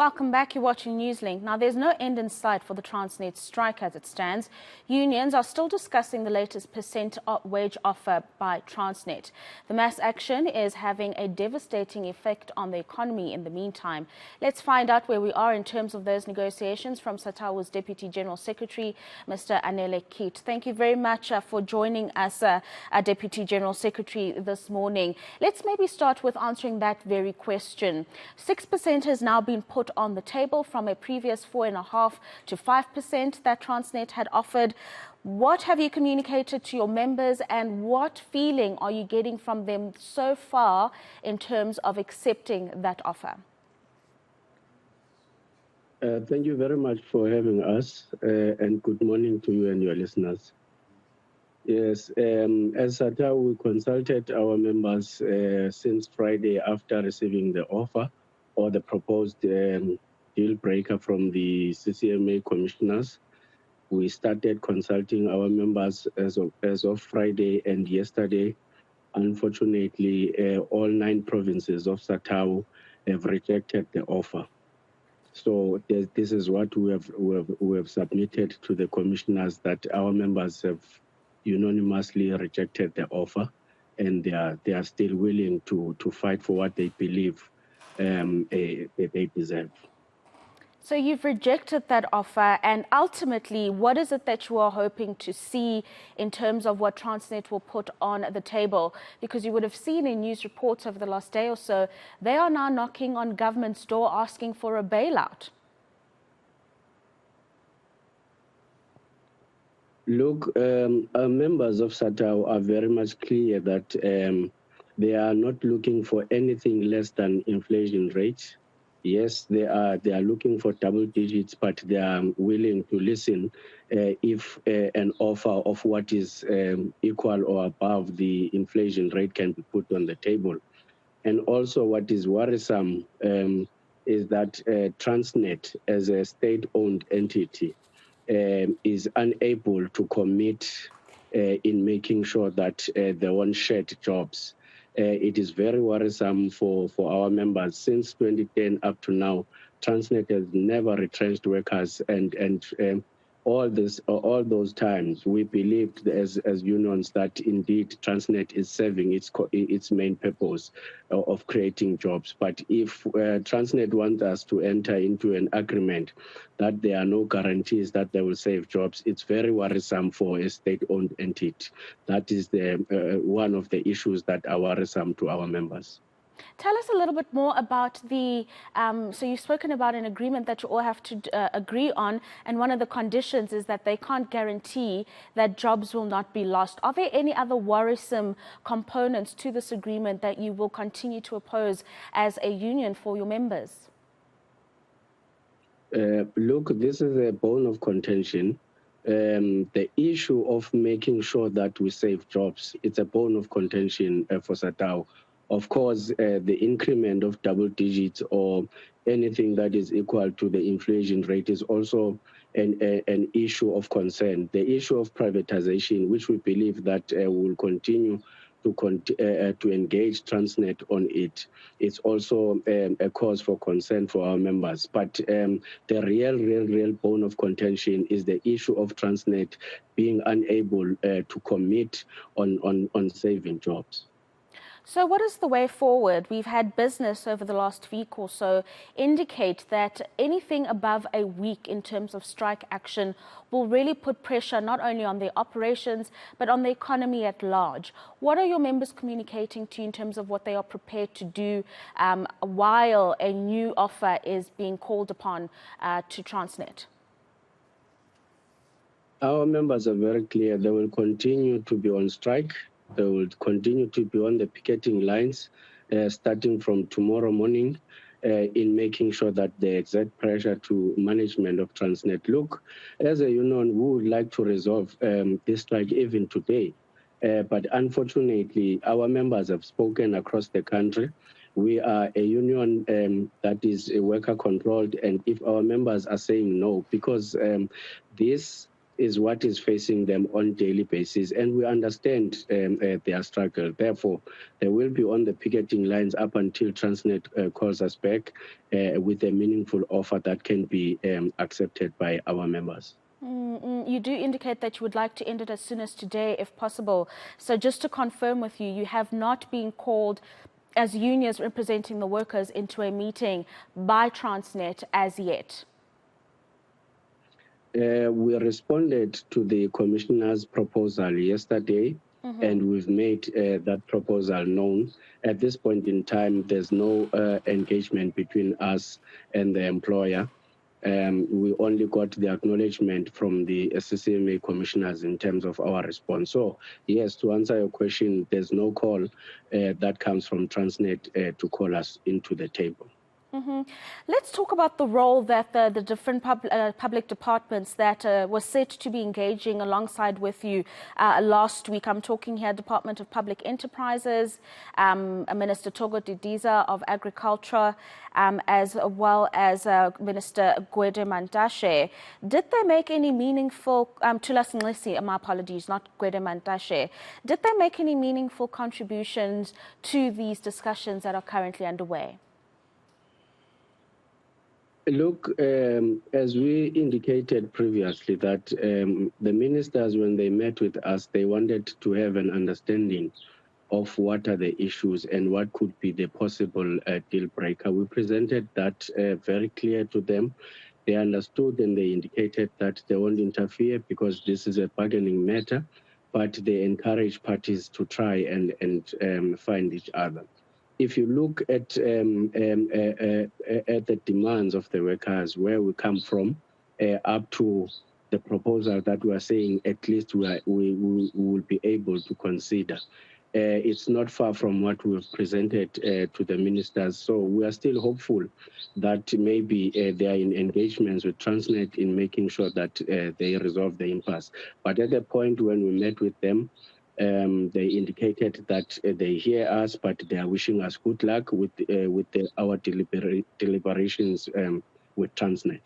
Welcome back. You're watching Newslink. Now, there's no end in sight for the Transnet strike as it stands. Unions are still discussing the latest percent wage offer by Transnet. The mass action is having a devastating effect on the economy in the meantime. Let's find out where we are in terms of those negotiations from Satawu's Deputy General Secretary, Mr. Anele Kiet. Thank you very much for joining us, Deputy General Secretary, this morning. Let's maybe start with answering that very question. 6% has now been put on the table from a previous 4.5% to 5% that Transnet had offered. What have you communicated to your members, and what feeling are you getting from them so far in terms of accepting that offer? Thank you very much for having us, and good morning to you and your listeners. Yes, as Satawu, we consulted our members since Friday after receiving the offer or the proposed deal breaker from the CCMA commissioners. We started consulting our members as of Friday and yesterday. Unfortunately, all 9 provinces of Satawu have rejected the offer. So this is what we have submitted to the commissioners, that our members have unanimously rejected the offer, and they are still willing to fight for what they believe they deserve. So you've rejected that offer, and ultimately, what is it that you are hoping to see in terms of what Transnet will put on the table? Because you would have seen in news reports over the last day or so, they are now knocking on government's door asking for a bailout. Look, our members of Satawu are very much clear that they are not looking for anything less than inflation rates. Yes, they are looking for double digits, but they are willing to listen if an offer of what is equal or above the inflation rate can be put on the table. And also what is worrisome is that Transnet, as a state-owned entity, is unable to commit in making sure that they won't shed jobs. It is very worrisome for our members. Since 2010 up to now, Transnet has never retrenched workers, and all those times we believed as unions that indeed Transnet is serving its main purpose of creating jobs. But if Transnet wants us to enter into an agreement that there are no guarantees that they will save jobs, it's very worrisome for a state-owned entity. That is one of the issues that are worrisome to our members. Tell us a little bit more about the, so you've spoken about an agreement that you all have to agree on, and one of the conditions is that they can't guarantee that jobs will not be lost. Are there any other worrisome components to this agreement that you will continue to oppose as a union for your members? Look, this is a bone of contention. The issue of making sure that we save jobs, it's a bone of contention for Satawu. Of course, the increment of double digits or anything that is equal to the inflation rate is also an issue of concern. The issue of privatization, which we believe that will continue to engage Transnet on it, it's also a cause for concern for our members. But the real bone of contention is the issue of Transnet being unable to commit on saving jobs. So what is the way forward? We've had business over the last week or so indicate that anything above a week in terms of strike action will really put pressure not only on their operations, but on the economy at large. What are your members communicating to you in terms of what they are prepared to do while a new offer is being called upon to Transnet? Our members are very clear. They will continue to be on strike. They will continue to be on the picketing lines, starting from tomorrow morning, in making sure that they exert pressure to management of Transnet. Look, as a union, we would like to resolve this strike even today. But unfortunately, our members have spoken across the country. We are a union that is worker controlled, and if our members are saying no, because this is what is facing them on daily basis, and we understand their struggle. Therefore, they will be on the picketing lines up until Transnet calls us back with a meaningful offer that can be accepted by our members. You do indicate that you would like to end it as soon as today, if possible. So just to confirm with you, you have not been called as unions representing the workers into a meeting by Transnet as yet? We responded to the commissioner's proposal yesterday, and we've made that proposal known. At this point in time, there's no engagement between us and the employer. We only got the acknowledgement from the CCMA commissioners in terms of our response. So, yes, to answer your question, there's no call that comes from Transnet to call us into the table. Let's talk about the role that the different public departments that were set to be engaging alongside with you last week. I'm talking here Department of Public Enterprises, Minister Togo Didiza of Agriculture, as well as Minister Gwede Mantashe. Did they make any meaningful, Tulas Nlisi, my apologies, not Gwede Mantashe. Did they make any meaningful contributions to these discussions that are currently underway? Look, as we indicated previously, that the ministers, when they met with us, they wanted to have an understanding of what are the issues and what could be the possible deal breaker. We presented that very clear to them. They understood and they indicated that they won't interfere because this is a bargaining matter, but they encourage parties to try and find each other. If you look at the demands of the workers, where we come from, up to the proposal that we are saying at least we will be able to consider. It's not far from what we've presented to the ministers. So we are still hopeful that maybe they are in engagements with Transnet in making sure that they resolve the impasse. But at the point when we met with them, they indicated that they hear us, but they are wishing us good luck with our deliberations with Transnet.